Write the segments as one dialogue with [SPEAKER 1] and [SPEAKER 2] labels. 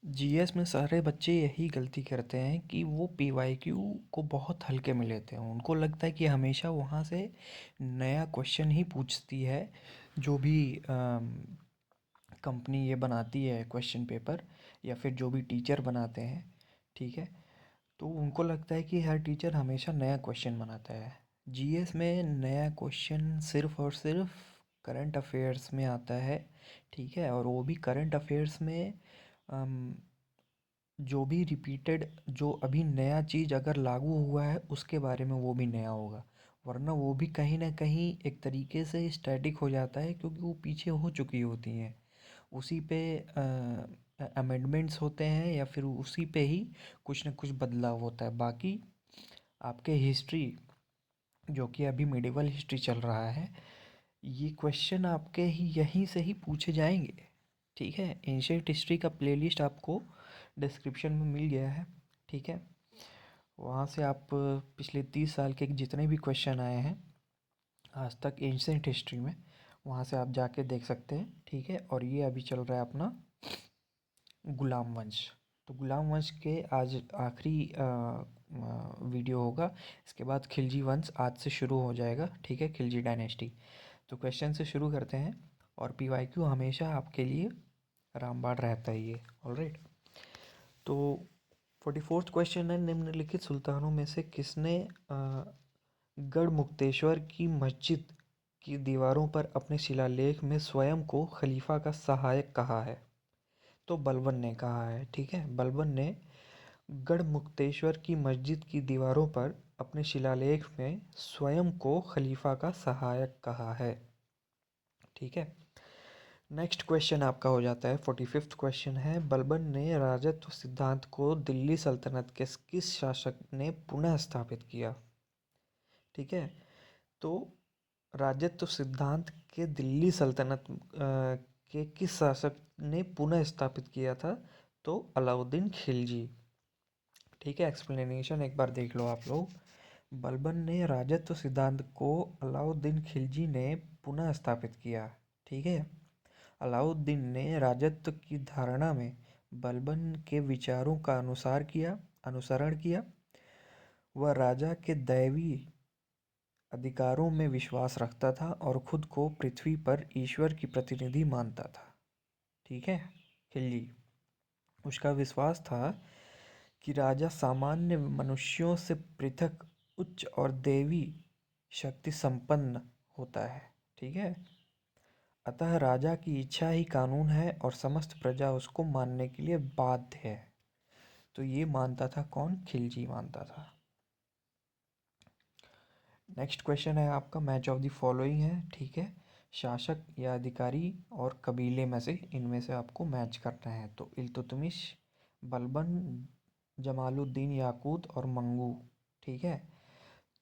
[SPEAKER 1] GS में सारे बच्चे यही गलती करते हैं कि वो पीवाईक्यू को बहुत हल्के में लेते हैं। उनको लगता है कि हमेशा वहाँ से नया क्वेश्चन ही पूछती है। जो भी कंपनी ये बनाती है क्वेश्चन पेपर, या फिर जो भी टीचर बनाते हैं, ठीक है। तो उनको लगता है कि हर टीचर हमेशा नया क्वेश्चन बनाता है। जीएस में नया क्वेश्चन सिर्फ और सिर्फ करंट अफेयर्स में आता है, ठीक है। और वो भी करंट अफेयर्स में अम, जो भी रिपीटेड, जो अभी नया चीज़ अगर लागू हुआ है उसके बारे में वो भी नया होगा। वरना वो भी कहीं ना कहीं एक तरीके से स्टैटिक हो जाता है, क्योंकि वो पीछे हो चुकी होती हैं। उसी पे अमेंडमेंट्स होते हैं, या फिर उसी पे ही कुछ ना कुछ बदलाव होता है। बाकी आपके हिस्ट्री, जो कि अभी मिडिवल हिस्ट्री चल रहा है, ये क्वेश्चन आपके ही यहीं से ही पूछे जाएंगे, ठीक है। एंशियंट हिस्ट्री का प्लेलिस्ट आपको डिस्क्रिप्शन में मिल गया है, ठीक है। वहाँ से आप पिछले 30 साल के जितने भी क्वेश्चन आए हैं आज तक एंशियंट हिस्ट्री में, वहाँ से आप जाके देख सकते हैं, ठीक है। और ये अभी चल रहा है अपना गुलाम वंश। तो गुलाम वंश के आज आखिरी वीडियो होगा। इसके बाद खिलजी वंश आज से शुरू हो जाएगा, ठीक है, खिलजी डायनेस्टी। तो क्वेश्चन से शुरू करते हैं। और पीवाईक्यू हमेशा आपके लिए रामबाण रहता ही है, ऑलराइट। तो 44th क्वेश्चन है, निम्नलिखित सुल्तानों में से किसने गढ़मुक्तेश्वर की मस्जिद की दीवारों पर अपने शिलालेख में स्वयं को खलीफा का सहायक कहा है? तो बलबन ने कहा है, ठीक है। बलबन ने गढ़मुक्तेश्वर की मस्जिद की दीवारों पर अपने शिलालेख में स्वयं को खलीफा का सहायक कहा है, ठीक है। नेक्स्ट क्वेश्चन आपका हो जाता है 45th क्वेश्चन है, बलबन ने राजत्व सिद्धांत को दिल्ली सल्तनत के किस शासक ने पुनः स्थापित किया? ठीक है। तो राजत्व सिद्धांत के दिल्ली सल्तनत के किस शासक ने पुनः स्थापित किया था? तो अलाउद्दीन खिलजी, ठीक है। एक्सप्लेनेशन एक बार देख लो आप लोग। बलबन ने राजत्व सिद्धांत को अलाउद्दीन खिलजी ने पुनः स्थापित किया, ठीक है। अलाउद्दीन ने राजत्व की धारणा में बलबन के विचारों का अनुसरण किया। वह राजा के दैवी अधिकारों में विश्वास रखता था और खुद को पृथ्वी पर ईश्वर की प्रतिनिधि मानता था, ठीक है। खिलजी, उसका विश्वास था कि राजा सामान्य मनुष्यों से पृथक, उच्च और दैवी शक्ति संपन्न होता है, ठीक है। अतः राजा की इच्छा ही कानून है और समस्त प्रजा उसको मानने के लिए बाध्य है। तो ये मानता था कौन? खिलजी मानता था। नेक्स्ट क्वेश्चन है आपका, मैच ऑफ द फॉलोइंग है, ठीक है। शासक या अधिकारी और कबीले में से इनमें से आपको मैच करना है। तो इल्तुतमिश, बलबन, जमालुद्दीन याकूत और मंगू, ठीक है।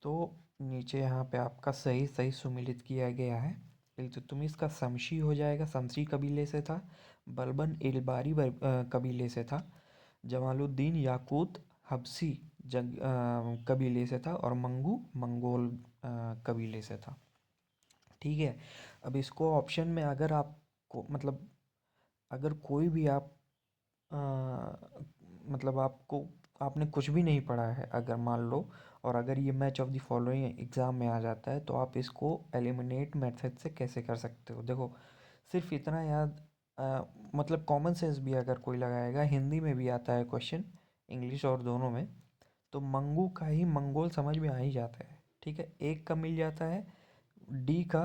[SPEAKER 1] तो नीचे यहाँ पे आपका सही सही सुमिलित किया गया है। इल्तुतमिश का शमशी हो जाएगा, शमशी कबीले से था। बलबन इलबारी कबीले से था। जमालुद्दीन याकूत हबसी कबीले से था। और मंगू मंगोल कबीले से था, ठीक है। अब इसको ऑप्शन में अगर आपको मतलब, अगर कोई भी आप अ, मतलब आपको, आपने कुछ भी नहीं पढ़ा है अगर मान लो, और अगर ये match of the following exam में आ जाता है, तो आप इसको एलिमिनेट मेथड से कैसे कर सकते हो? देखो, सिर्फ इतना याद, मतलब कॉमन सेंस भी अगर कोई लगाएगा, हिंदी में भी आता है क्वेश्चन, इंग्लिश और दोनों में, तो मंगू का ही मंगोल समझ में आ ही जाता है, ठीक है। एक का मिल जाता है, डी का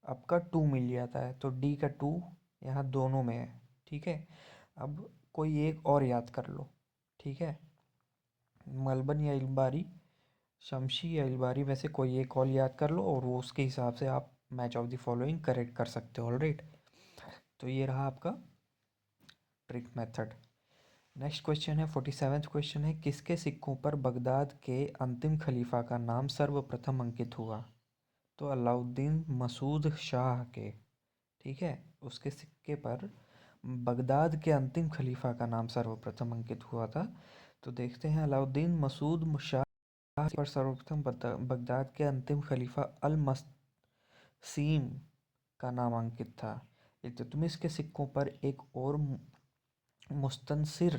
[SPEAKER 1] आपका टू मिल जाता है, तो डी का टू यहाँ दोनों में है, ठीक है। अब कोई एक और याद कर लो, ठीक है। मलबन या इलबारी, शमशी या इलबारी में से कोई एक और याद कर लो, और वो उसके हिसाब से आप match of the following correct कर सकते हो, ऑलराइट। तो ये रहा आपका ट्रिक मेथड। नेक्स्ट क्वेश्चन है 47th क्वेश्चन है, किसके सिक्कों पर बगदाद के अंतिम खलीफा का नाम सर्वप्रथम अंकित हुआ? तो अलाउद्दीन मसूद शाह के, ठीक है, उसके सिक्के पर बगदाद के अंतिम खलीफा का नाम सर्वप्रथम अंकित हुआ था। तो देखते हैं, अलाउद्दीन मसूद शाह पर सर्वप्रथम बगदाद के अंतिम खलीफा अल मसीम का नाम अंकित था। इल्तुतमिश के सिक्कों पर एक और मुस्तनसिर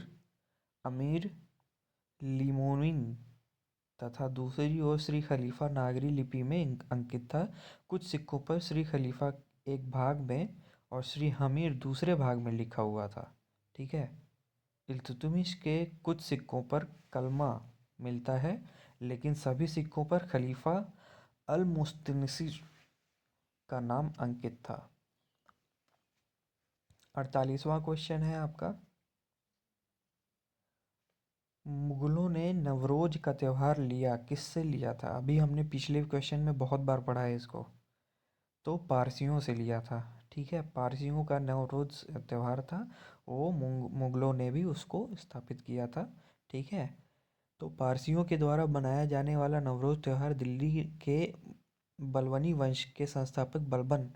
[SPEAKER 1] अमीर लिमोनिन तथा दूसरी ओर श्री खलीफा नागरी लिपि में अंकित था। कुछ सिक्कों पर श्री खलीफा एक भाग में और श्री हमीर दूसरे भाग में लिखा हुआ था। ठीक है। इल्तुतमिश के कुछ सिक्कों पर कलमा मिलता है, लेकिन सभी सिक्कों पर खलीफा अल मुस्तनसिर का नाम अंकित था। 48वां क्वेश्चन है आपका, मुगलों ने नवरोज का त्यौहार लिया किससे लिया था? अभी हमने पिछले क्वेश्चन में बहुत बार पढ़ा है इसको। तो पारसियों से लिया था। ठीक है, पारसियों का नवरोज त्यौहार था, वो मुगलों ने भी उसको स्थापित किया था। ठीक है, तो पारसियों के द्वारा बनाया जाने वाला नवरोज त्यौहार दिल्ली के बलबनी वंश के संस्थापक बलबन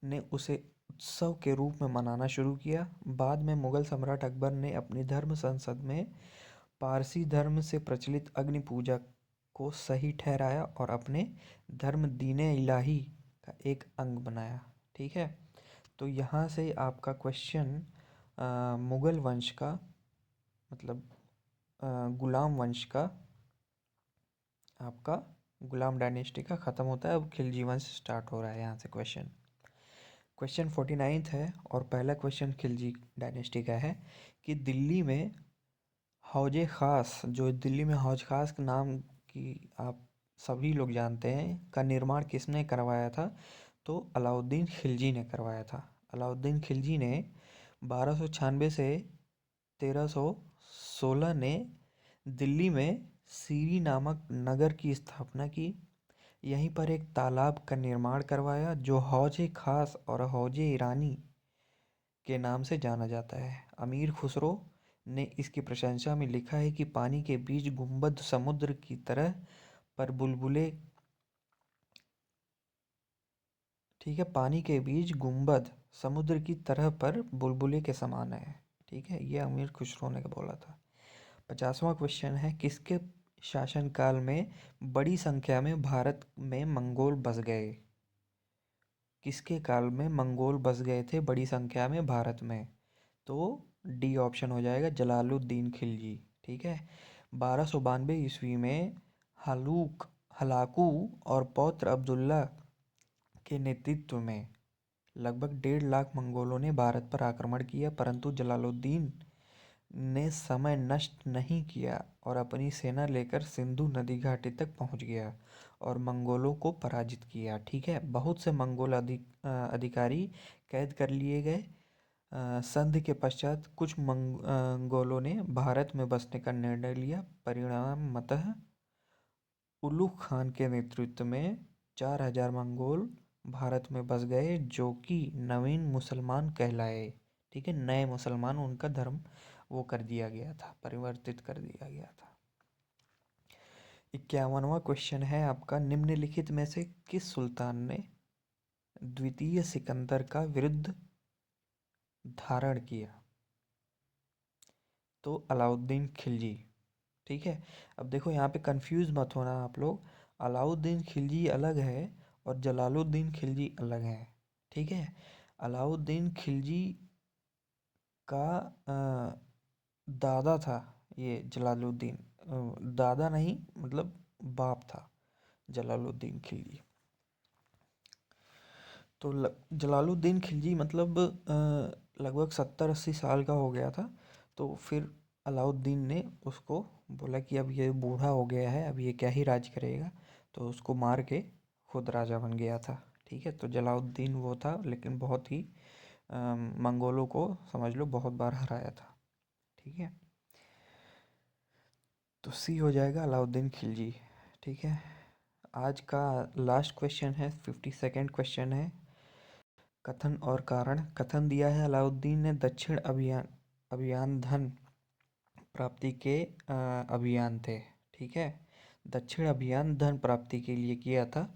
[SPEAKER 1] ने उसे उत्सव के रूप में मनाना शुरू किया। बाद में मुगल सम्राट अकबर ने अपनी धर्म संसद में पारसी धर्म से प्रचलित अग्नि पूजा को सही ठहराया और अपने धर्म दीने इलाही का एक अंग बनाया। ठीक है, तो यहाँ से आपका क्वेश्चन मुगल वंश का मतलब गुलाम वंश का, आपका गुलाम डायनेस्टी का ख़त्म होता है। अब खिलजी वंश स्टार्ट हो रहा है यहाँ से। क्वेश्चन 49 है और पहला क्वेश्चन खिलजी डायनेस्टी का है कि दिल्ली में हौज ख़ास, जो दिल्ली में हौज ख़ास के नाम की आप सभी लोग जानते हैं, का निर्माण किसने करवाया था? तो अलाउद्दीन खिलजी ने करवाया था। अलाउद्दीन खिलजी ने 1296 से 1316 ने दिल्ली में सीरी नामक नगर की स्थापना की। यहीं पर एक तालाब का निर्माण करवाया जो हौज खास और हौज ईरानी के नाम से जाना जाता है। अमीर खुसरो ने इसकी प्रशंसा में लिखा है कि पानी के बीच गुंबद समुद्र की तरह पर बुलबुले, ठीक है, पानी के बीच गुंबद समुद्र की तरह पर बुलबुले के समान है। ठीक है, ये अमीर खुसरो ने बोला था। 50वां क्वेश्चन है, किसके शासनकाल में बड़ी संख्या में भारत में मंगोल बस गए? किसके काल में मंगोल बस गए थे बड़ी संख्या में भारत में? तो डी ऑप्शन हो जाएगा, जलालुद्दीन खिलजी। ठीक है, 1292 ईस्वी में हलाकू और पौत्र अब्दुल्ला के नेतृत्व में लगभग 1.5 लाख मंगोलों ने भारत पर आक्रमण किया, परंतु जलालुद्दीन ने समय नष्ट नहीं किया और अपनी सेना लेकर सिंधु नदी घाटी तक पहुंच गया और मंगोलों को पराजित किया। ठीक है, बहुत से मंगोल अधिकारी कैद कर लिए गए। संधि के पश्चात कुछ मंगोलों ने भारत में बसने का निर्णय लिया। परिणामतः उलुग खान के नेतृत्व में 4000 मंगोल भारत में बस गए, जो कि नवीन मुसलमान कहलाए। ठीक है, नए मुसलमान, उनका धर्म वो कर दिया गया था, परिवर्तित कर दिया गया था। 51वां क्वेश्चन है आपका, निम्नलिखित में से किस सुल्तान ने द्वितीय सिकंदर का विरुद्ध धारण किया? तो अलाउद्दीन खिलजी। ठीक है, अब देखो यहाँ पे कंफ्यूज मत होना आप लोग, अलाउद्दीन खिलजी अलग है और जलालुद्दीन खिलजी अलग है। ठीक है, अलाउद्दीन खिलजी का दादा था ये जलालुद्दीन, दादा नहीं मतलब बाप था जलालुद्दीन खिलजी। तो जलालुद्दीन खिलजी मतलब लगभग 70-80 साल का हो गया था। तो फिर अलाउद्दीन ने उसको बोला कि अब ये बूढ़ा हो गया है, अब ये क्या ही राज करेगा, तो उसको मार के खुद राजा बन गया था। ठीक है, तो जलालुद्दीन वो था, लेकिन बहुत ही मंगोलों को समझ लो बहुत बार हराया था। ठीक है, तो सी हो जाएगा अलाउद्दीन खिलजी। ठीक है, आज का लास्ट क्वेश्चन है, 52nd क्वेश्चन है, कथन और कारण। कथन दिया है, अलाउद्दीन ने दक्षिण अभियान धन प्राप्ति के अभियान थे। ठीक है, दक्षिण अभियान धन प्राप्ति के लिए किया था।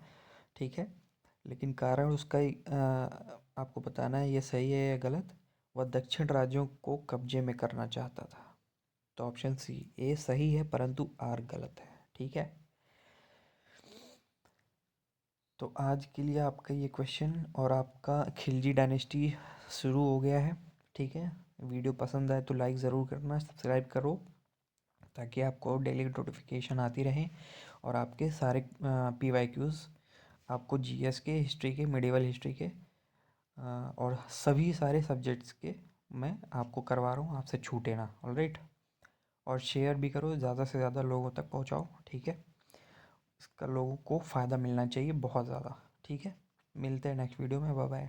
[SPEAKER 1] ठीक है, लेकिन कारण उसका आपको बताना है ये सही है या गलत। वह दक्षिण राज्यों को कब्जे में करना चाहता था। तो ऑप्शन सी ए सही है, परंतु आर गलत है। ठीक है, तो आज के लिए आपका ये क्वेश्चन और आपका खिलजी डायनेस्टी शुरू हो गया है। ठीक है, वीडियो पसंद आए तो लाइक ज़रूर करना, सब्सक्राइब करो ताकि आपको डेली नोटिफिकेशन आती रहे और आपके सारे PYQs आपको GS के, हिस्ट्री के, मिडिवल हिस्ट्री के और सभी सारे सब्जेक्ट्स के मैं आपको करवा रहा हूँ, आपसे छूटे ना। ऑलराइट, और शेयर भी करो, ज़्यादा से ज़्यादा लोगों तक पहुँचाओ, ठीक है। इसका लोगों को फ़ायदा मिलना चाहिए बहुत ज़्यादा, ठीक है। मिलते हैं नेक्स्ट वीडियो में, बाय बाय।